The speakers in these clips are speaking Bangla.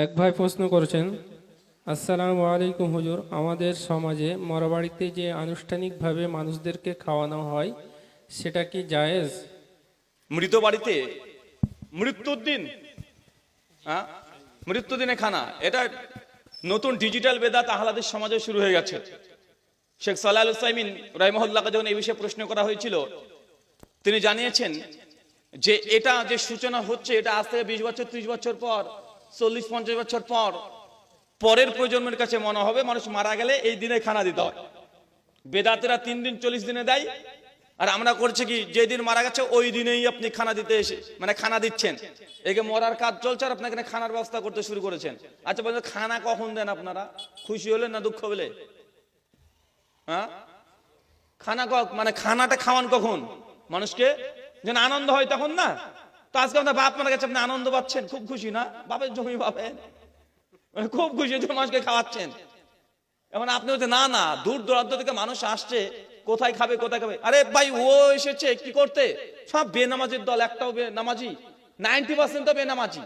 এক ভাই প্রশ্ন করেছেন, আসসালামু আলাইকুম হুজুর, আমাদের সমাজে মরবাড়িতে যে আনুষ্ঠানিকভাবে মানুষদেরকে খাওয়ানো হয় সেটা কি জায়েজ? মৃত বাড়িতে মৃত্যুর দিন, হ্যাঁ, মৃত্যুদিনে খানা, এটা নতুন ডিজিটাল বেদাত আহলাদের সমাজে শুরু হয়ে গেছে। শেখ সালাহ আল উসাইমিন রাহিমাহুল্লাহকে যখন এই বিষয়ে প্রশ্ন করা হয়েছিল, তিনি জানিয়েছেন যে এটা যে সূচনা হচ্ছে, এটা আজ থেকে 20 বছর 30 বছর পর, 40-50 বছর পর পরের প্রজন্মের কাছে মনে হবে মানুষ মারা গেলে এই দিনে খানা দিতে হয়। বেদাতেরা 3 দিন 40 দিনে দেয়, আর আমরা করছি কি, যেদিন মারা গেছে ওই দিনেই আপনি খানা দিতে এসে মানে খানা দিচ্ছেন। একে মরার কাজ চলছে আর আপনাকে খানার ব্যবস্থা করতে শুরু করেছেন। আচ্ছা বলুন, খানা কখন দেন আপনারা? খুশি হলেন না দুঃখ হলে? হ্যাঁ, খানা মানে খানাটা খাওয়ান কখন? মানুষকে যেন আনন্দ হয় তখন না? তো আজকে আপনার বাপ মারা গেছে, আপনি আনন্দ পাচ্ছেন, খুব খুশি না? বাপের জমি পাবেন, খুব খুশি যে মানুষকে খাওয়াচ্ছেন। এখন আপনি বলছেন না না, দূর দূরান্ত থেকে মানুষ আসছে, কোথায় খাবে কোথায় খাবে? আরে ভাই, ও এসেছে কি করতে? সব বেনামাজির দল, একটাও বেনামাজি, 90% তো বেনামাজি।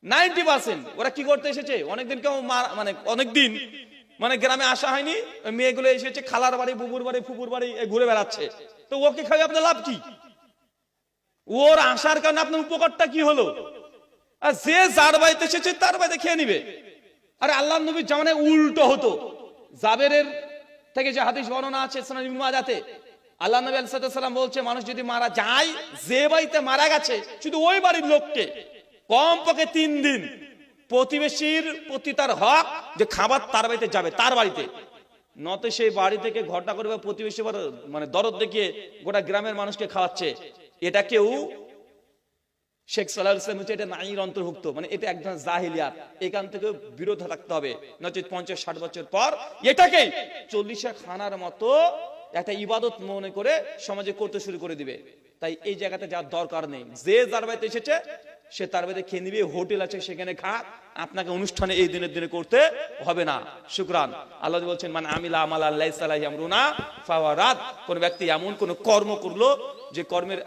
90% ওরা কি করতে এসেছে? অনেকদিন কেউ মানে অনেকদিন মানে গ্রামে আসা হয়নি, মেয়েগুলো এসেছে খালার বাড়ি, বুবুর বাড়ি, ফুপুর বাড়ি ঘুরে বেড়াচ্ছে। তো ওকে খাবে আপনার লাভ কি? ওর আসার কারণে আপনার উপকারটা কি হলো? আর যে যার বাড়িতে এসেছে তার বাড়িতে খেয়ে নিবে। আরে আল্লাহ নবীর জামানায় উল্টো হতো। জাবেরের থেকে যে হাদিস বর্ণনা আছে সুনান ইবনে মাজাতে, আল্লাহ নবী আলাইহিস সালাম বলছে, মানুষ যদি মারা যায়, যে বাড়িতে মারা গেছে শুধু ওই বাড়ির লোককে কমপক্ষে 3 দিন প্রতিবেশীর প্রতি তার হক যে খাবার তার বাড়িতে যাবে, তার বাড়িতে নতে সেই বাড়ি থেকে ঘটনা করবে প্রতিবেশী মানে দরদ দেখিয়ে গোটা গ্রামের মানুষকে খাওয়াচ্ছে। এটা কেউ শেখ সালাহ ইসলাম হচ্ছে এটা নাইর অন্তর্ভুক্ত, মানে এটা একদম জাহিলিয়াত। এখান থেকে বিরত থাকতে হবে, নচেত 50-60 বছর পর এটাকে 40 খানার মতো একটা ইবাদত মনে করে সমাজে করতে শুরু করে দিবে। তাই এই জায়গাতে যাওয়ার দরকার নেই। যে যার বাড়িতে এসেছে সে তার বাড়িতে খেয়ে নিবে, হোটেল আছে সেখানে খা, আপনাকে অনুষ্ঠানে এই দিনের দিনে করতে হবে না। শুকরান। আল্লাহ বলছেন, মানে আমিলা আমালান লাইসা আলাইহি আমরুনা ফাহুয়া রাদ। কোন ব্যক্তি এমন কোন কর্ম করলো যে কর্মের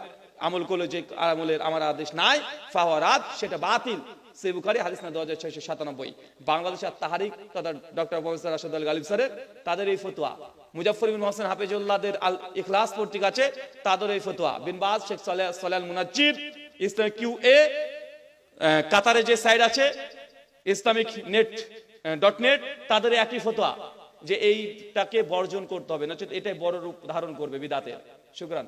আমল করলো যে আমলের আমার আদেশ নাই, ফাহুয়া রাদ, সেটা বাতিল। সহিহ বুখারী হাদিস না 2697। বাংলাদেশের তাহারিক তথা ডক্টর প্রফেসর রাশেদ আল গালিব স্যারের তাদের এই ফতোয়া, মুজাফফর বিন হোসেন হাফিজুল্লাহদের আল ইখলাস পত্রিকা আছে তাদের এই ফতোয়া, বিন বাজ, শেখ সালেহ আল মুনাজ্জির, ইসলামিক QA কাতারে যে সাইট আছে ইসলামিক net.net, তাদের একই ফতোয়া যে এইটাকে বর্জন করতে হবে, নচেত এটাই বড় রূপ ধারণ করবে বিদাতের। শুকরান।